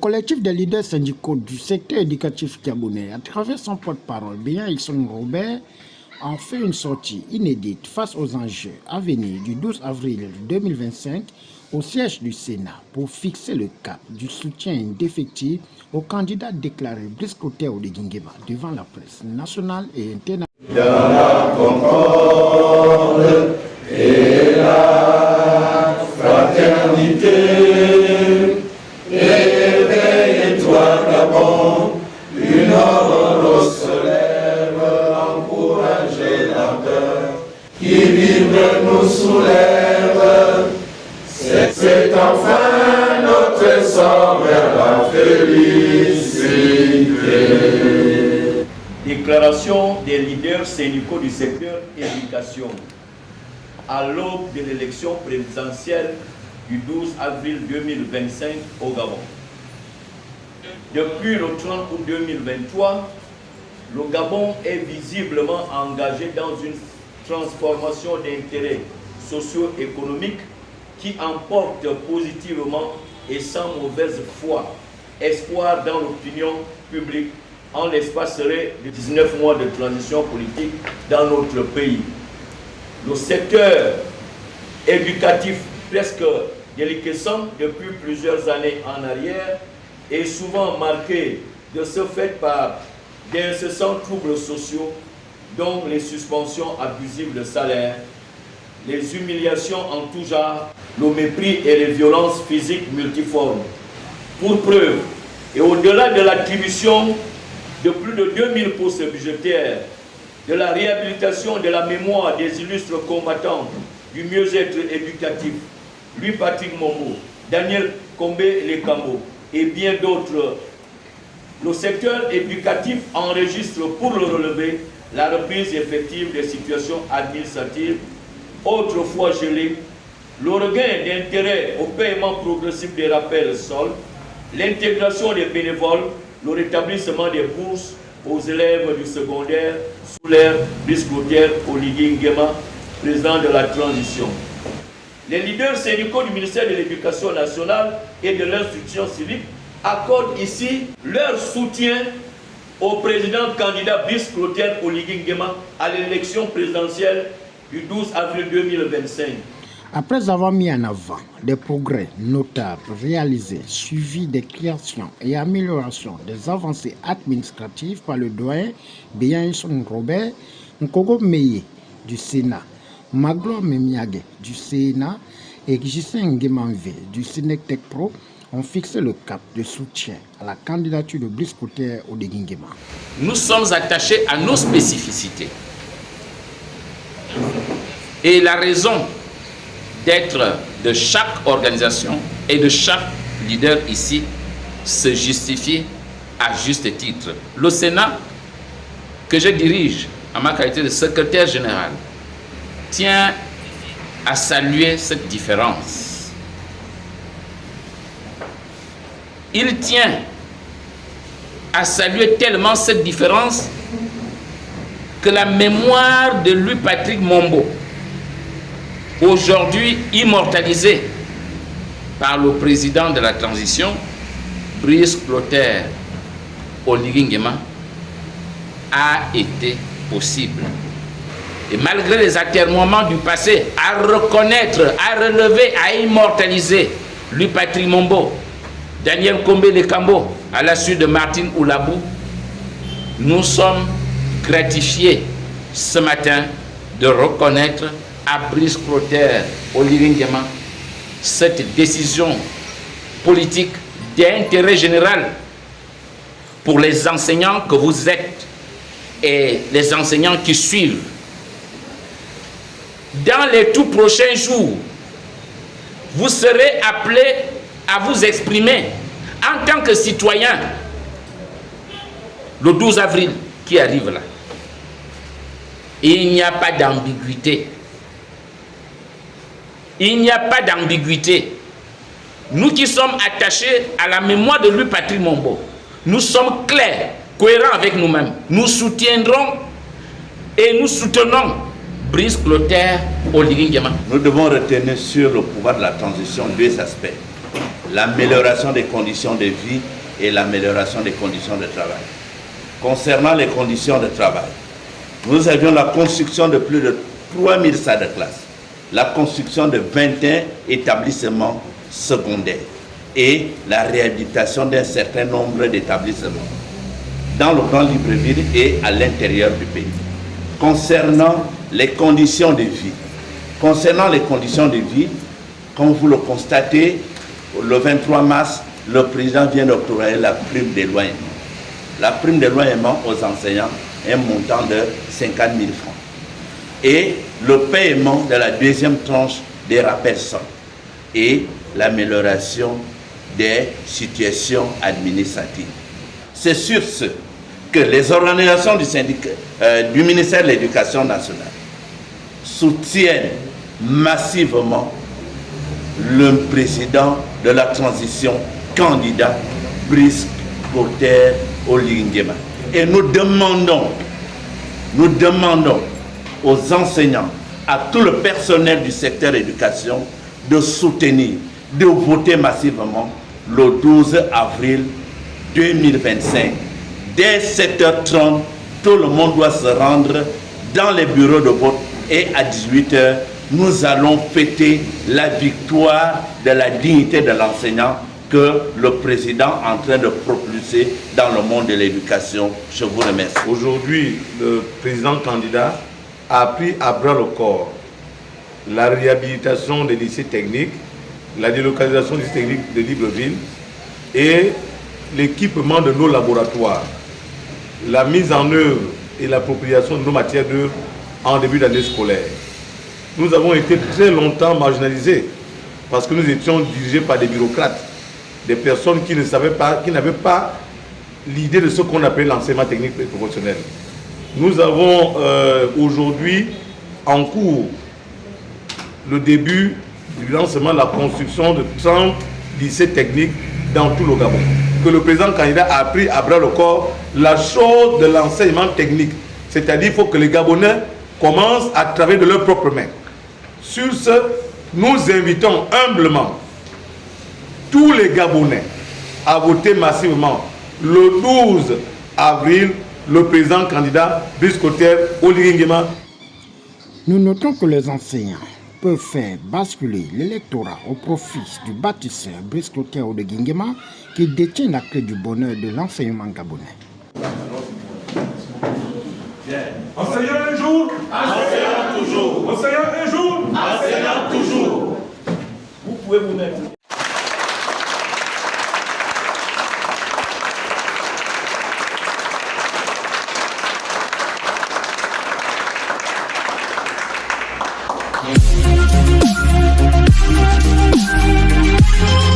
collectif des leaders syndicaux du secteur éducatif gabonais, à travers son porte-parole, Béan Ilson Robert, a fait une sortie inédite face aux enjeux à venir du 12 avril 2025 au siège du Sénat pour fixer le cap du soutien indéfectible au candidat déclaré Brice Clotaire Oligui Nguema devant la presse nationale et internationale. Dans la concorde et la fraternité, éveille-toi Gabon, une aurore se lève, encourager l'ardeur qui vibre nous soulève. C'est enfin notre sort vers la félicité. Déclaration des leaders syndicaux du secteur éducation à l'aube de l'élection présidentielle du 12 avril 2025 au Gabon. Depuis le 30 août 2023, le Gabon est visiblement engagé dans une transformation d'intérêts socio-économiques qui emporte positivement et sans mauvaise foi espoir dans l'opinion publique en l'espace de 19 mois de transition politique dans notre pays. Le secteur éducatif presque déliquescent depuis plusieurs années en arrière est souvent marqué de ce fait par d'incessants troubles sociaux, dont les suspensions abusives de salaire, les humiliations en tout genre, le mépris et les violences physiques multiformes. Pour preuve, et au-delà de l'attribution de plus de 2000 postes budgétaires, de la réhabilitation de la mémoire des illustres combattants du mieux-être éducatif, Louis Patrick Mombo, Daniel Combé-Lekambo et bien d'autres, le secteur éducatif enregistre pour le relever la reprise effective des situations administratives autrefois gelées, le regain d'intérêt au paiement progressif des rappels soldes, l'intégration des bénévoles, le rétablissement des bourses aux élèves du secondaire sous l'ère Brice Clotaire Oligui Nguema, président de la transition. Les leaders syndicaux du ministère de l'Éducation nationale et de l'instruction civique accordent ici leur soutien au président candidat Brice Clotaire Oligui Nguema à l'élection présidentielle du 12 avril 2025. Après avoir mis en avant des progrès notables réalisés, suivis des créations et améliorations des avancées administratives par le doyen Béan Ilson Robert, Nkogo Meye du Sénat, Magloire Memiage du Sénat et Gislain Nguema-Mvé du Synectec Pro ont fixé le cap de soutien à la candidature de Brice Clotaire Oligui Nguema. Nous sommes attachés à nos spécificités. Et la raison d'être de chaque organisation et de chaque leader ici se justifie à juste titre. Le Sénat, que je dirige en ma qualité de secrétaire général, tient à saluer cette différence. Il tient à saluer tellement cette différence que la mémoire de Louis Patrick Mombo, aujourd'hui immortalisé par le président de la transition, Brice Clotaire Oligui Nguema, a été possible. Et malgré les atermoiements du passé, à reconnaître, à relever, à immortaliser Louis Patrick Mombo, Daniel Combé-Lekambo, à la suite de Martine Oulabou, nous sommes gratifiés ce matin de reconnaître à Brice Clotaire Oligui Nguema cette décision politique d'intérêt général pour les enseignants que vous êtes et les enseignants qui suivent. Dans les tout prochains jours, vous serez appelés à vous exprimer en tant que citoyen le 12 avril qui arrive là. Il n'y a pas d'ambiguïté. Il n'y a pas d'ambiguïté. Nous qui sommes attachés à la mémoire de Louis Patrick Mombo, nous sommes clairs, cohérents avec nous-mêmes. Nous soutiendrons et nous soutenons Brice Clotaire Oligui Nguema. Nous devons retenir sur le pouvoir de la transition deux aspects. l'amélioration des conditions de vie et l'amélioration des conditions de travail. Concernant les conditions de travail, nous avions la construction de plus de 3000 salles de classe, la construction de 21 établissements secondaires et la réhabilitation d'un certain nombre d'établissements dans le Grand Libreville et à l'intérieur du pays. Concernant les conditions de vie, comme vous le constatez, le 23 mars, le président vient d'octroyer la prime d'éloignement. La prime d'éloignement aux enseignants est un montant de 50 000 francs. Et le paiement de la deuxième tranche des rappels soldes et l'amélioration des situations administratives. C'est sur ce que les organisations du ministère de l'Éducation nationale soutiennent massivement le président de la transition, candidat Brice Clotaire Oligui Nguema. Et nous demandons aux enseignants, à tout le personnel du secteur éducation de soutenir, de voter massivement le 12 avril 2025. Dès 7h30, tout le monde doit se rendre dans les bureaux de vote et à 18h, nous allons fêter la victoire de la dignité de l'enseignant que le président est en train de propulser dans le monde de l'éducation. Je vous remercie. Aujourd'hui, le président candidat a pris à bras le corps la réhabilitation des lycées techniques, la délocalisation des lycées techniques de Libreville et l'équipement de nos laboratoires, la mise en œuvre et l'appropriation de nos matières d'œuvre en début d'année scolaire. Nous avons été très longtemps marginalisés parce que nous étions dirigés par des bureaucrates, des personnes qui ne savaient pas, qui n'avaient pas l'idée de ce qu'on appelle l'enseignement technique et professionnel. Nous avons aujourd'hui en cours le début du lancement de la construction de 30 lycées techniques dans tout le Gabon. Que le président candidat a pris à bras le corps la chose de l'enseignement technique. C'est-à-dire qu'il faut que les Gabonais commencent à travailler de leurs propres mains. Sur ce, nous invitons humblement tous les Gabonais à voter massivement le 12 avril le président candidat Brice Clotaire Oligui Nguema. Nous notons que les enseignants peuvent faire basculer l'électorat au profit du bâtisseur Brice Clotaire Oligui Nguema qui détient la clé du bonheur de l'enseignement gabonais. Enseignant un jour, Enseignant toujours. enseignant un jour. Enseignant toujours. Vous pouvez vous mettre. Thank you.